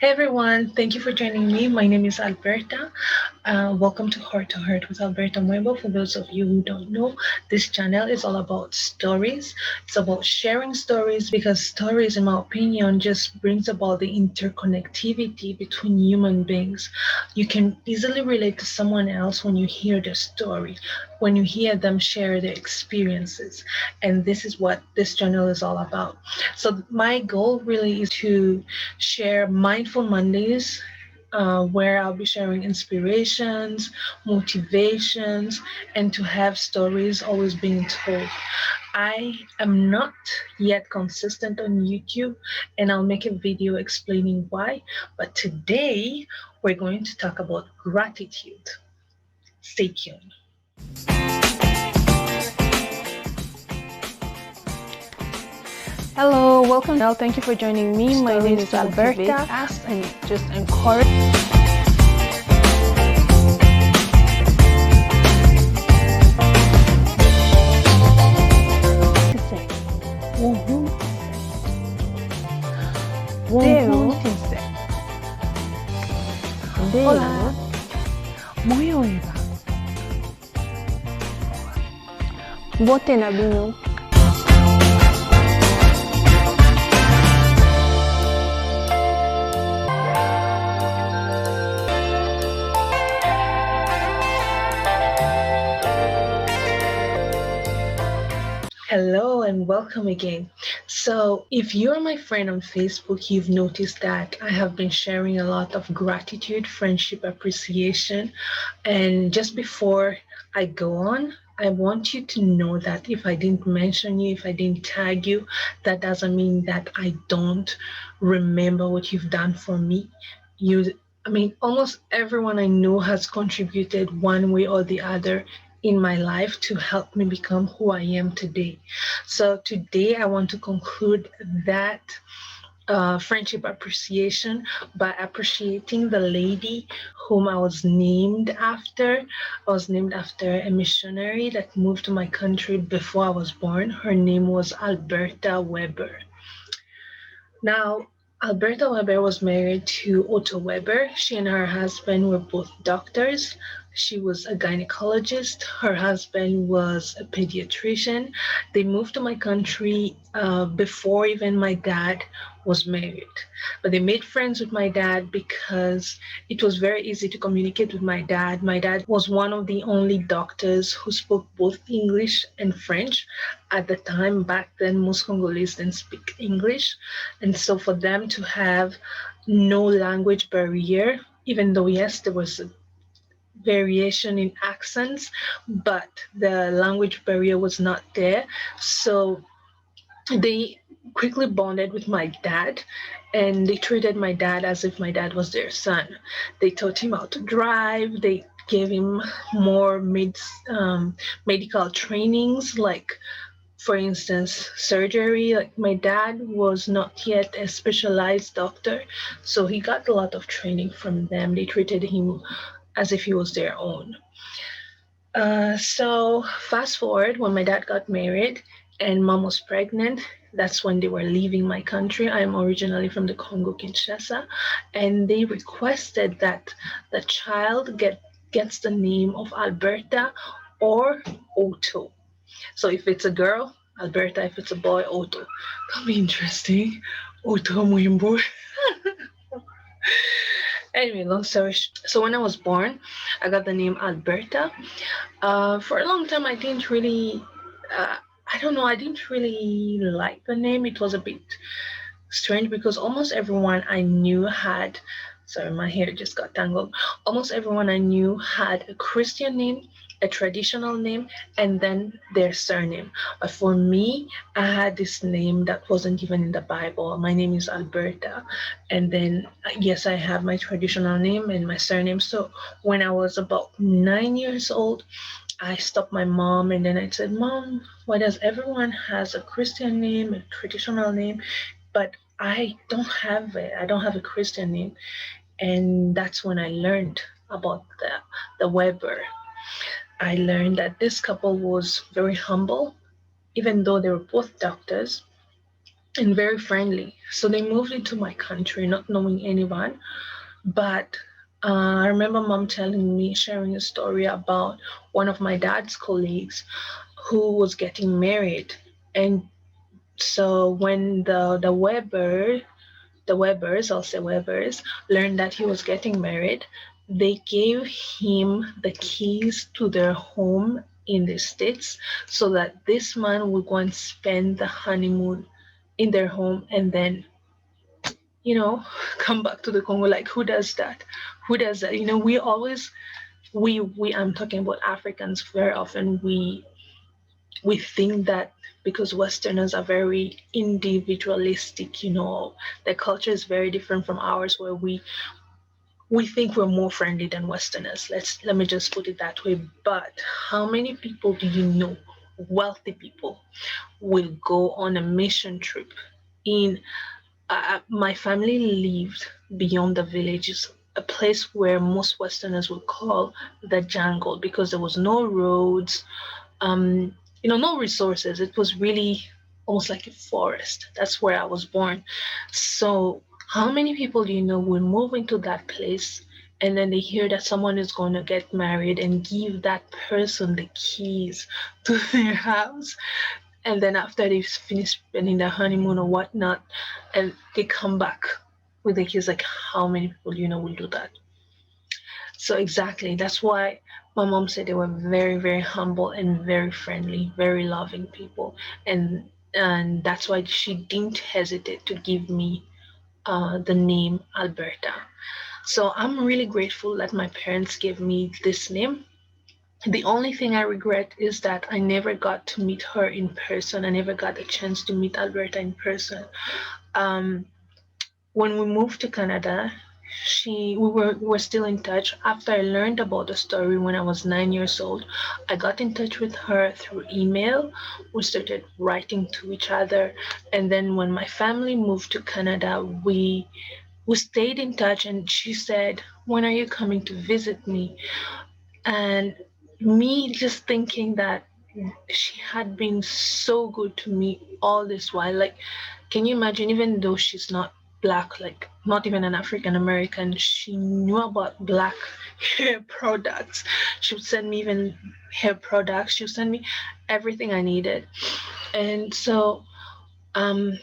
Hey everyone, thank you for joining me. My name is Alberta. Welcome to Heart with Alberta Muembo. For those of you who don't know, this channel is all about stories. It's about sharing stories because stories, in my opinion, just brings about the interconnectivity between human beings. You can easily relate to someone else when you hear their story, when you hear them share their experiences. And this is what this channel is all about. So, my goal really is to share Mindful Mondays, where I'll be sharing inspirations, motivations, and to have stories always being told. I am not yet consistent on YouTube, and I'll make a video explaining why. But today, we're going to talk about gratitude. Stay tuned. Thank you for joining me. My name is Alberta, and just encourage. Hola, moyo iba. Bote na bino. Hello and welcome again. So, if you're my friend on Facebook, you've noticed that I have been sharing a lot of gratitude, friendship, appreciation. And just before I go on, I want you to know that if I didn't mention you, if I didn't tag you, that doesn't mean that I don't remember what you've done for me. Almost everyone I know has contributed one way or the other in my life to help me become who I am today. So today I want to conclude that friendship appreciation by appreciating the lady whom I was named after. I was named after a missionary that moved to my country before I was born. Her name was Alberta Weber. Now, Alberta Weber was married to Otto Weber. She and her husband were both doctors. She was a gynecologist. Her husband was a pediatrician. They moved to my country before even my dad was married. But they made friends with my dad because it was very easy to communicate with my dad. My dad was one of the only doctors who spoke both English and French. At the time, back then, most Congolese didn't speak English. And so for them to have no language barrier, even though, yes, there was a variation in accents, but the language barrier was not there. So they quickly bonded with my dad, and they treated my dad as if my dad was their son. They taught him how to drive. They gave him more medical trainings, like, for instance, surgery. Like, my dad was not yet a specialized doctor, so he got a lot of training from them. They treated him as if he was their own. So fast forward, when my dad got married and mom was pregnant, that's when they were leaving my country. I'm originally from the Congo Kinshasa, and they requested that the child gets the name of Alberta or Otto. So if it's a girl, Alberta; if it's a boy, Otto. That'll be interesting. Otto Muembo. Anyway, long story so when I was born, I got the name Alberta. For a long time, I didn't really, I don't know, I didn't really like the name. It was a bit strange because almost everyone I knew had, sorry, my hair just got tangled. Almost everyone I knew had a Christian name, a traditional name, and then their surname. But for me, I had this name that wasn't even in the Bible. My name is Alberta. And then, yes, I have my traditional name and my surname. So when I was about 9 years old, I stopped my mom and then I said, Mom, why does everyone has a Christian name, a traditional name, but I don't have it. I don't have a Christian name. And that's when I learned about the Weber. I learned that this couple was very humble, even though they were both doctors. and very friendly. So they moved into my country, not knowing anyone. But I remember mom telling me, sharing a story about one of my dad's colleagues who was getting married. And so when the Webers, I'll say Webers, learned that he was getting married, they gave him the keys to their home in the States so that this man would go and spend the honeymoon in their home and then, you know, come back to the Congo. Like, who does that? Who does that? You know, we always, I'm talking about Africans, very often we think that because Westerners are very individualistic, you know, their culture is very different from ours, where we think we're more friendly than Westerners. Let me just put it that way. But how many people do you know, wealthy people, will go on a mission trip in my family lived beyond the villages, a place where most Westerners would call the jungle because there was no roads, no resources. It was really almost like a forest. That's where I was born. So, how many people do you know will move into that place and then they hear that someone is going to get married and give that person the keys to their house? And then after they've finished spending their honeymoon or whatnot, and they come back with the kids, like, how many people do you know will do that? So exactly, that's why my mom said they were very, very humble and very friendly, very loving people, and that's why she didn't hesitate to give me the name Alberta. So I'm really grateful that my parents gave me this name. The only thing I regret is that I never got to meet her in person. I never got a chance to meet Alberta in person. Um, when we moved to Canada, we were still in touch. After I learned about the story when I was 9 years old, I got in touch with her through email. We started writing to each other, and then when my family moved to Canada, we stayed in touch. And she said, "When are you coming to visit me?" And me just thinking that she had been so good to me all this while. Like, can you imagine, even though she's not black, like not even an African American, she knew about black hair products. She would send me even hair products. She would send me everything I needed. And so um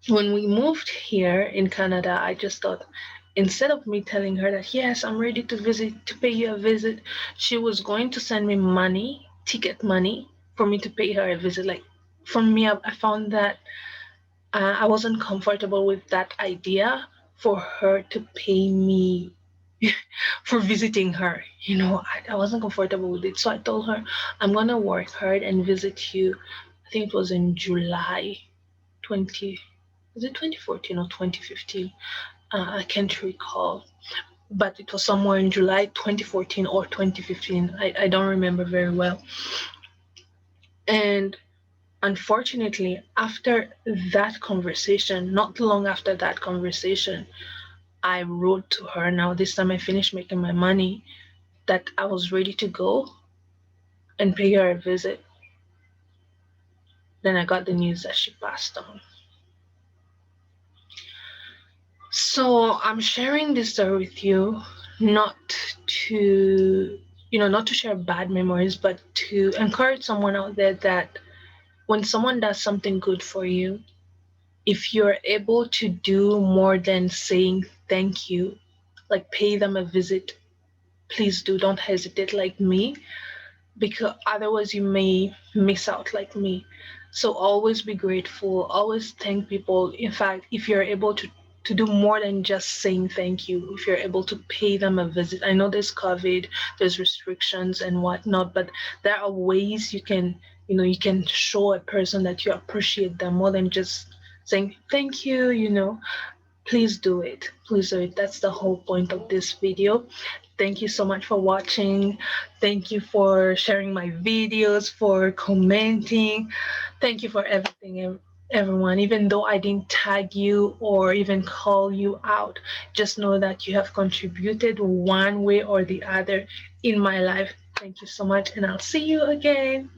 when we moved here in Canada, I just thought, instead of me telling her that, yes, I'm ready to visit, to pay you a visit, she was going to send me money, ticket money, for me to pay her a visit. Like, for me, I found that I wasn't comfortable with that idea for her to pay me for visiting her. You know, I wasn't comfortable with it. So I told her, I'm going to work hard and visit you. I think it was in July 20, was it 2014 or 2015? I can't recall, but it was somewhere in July 2014 or 2015. I don't remember very well. And unfortunately, after that conversation, not long after that conversation, I wrote to her. Now, this time I finished making my money, that I was ready to go and pay her a visit. Then I got the news that she passed on. So I'm sharing this story with you, not to, not to share bad memories, but to encourage someone out there that when someone does something good for you, if you're able to do more than saying thank you, like pay them a visit, please do. Don't hesitate, like me, because otherwise you may miss out like me. So always be grateful, always thank people. In fact, if you're able to do more than just saying thank you, if you're able to pay them a visit. I know there's COVID, there's restrictions and whatnot, but there are ways you can show a person that you appreciate them more than just saying thank you. Please do it. Please do it. That's the whole point of this video. Thank you so much for watching. Thank you for sharing my videos, for commenting. Thank you for everything, everyone. Even though I didn't tag you or even call you out, just know that you have contributed one way or the other in my life. Thank you so much, and I'll see you again.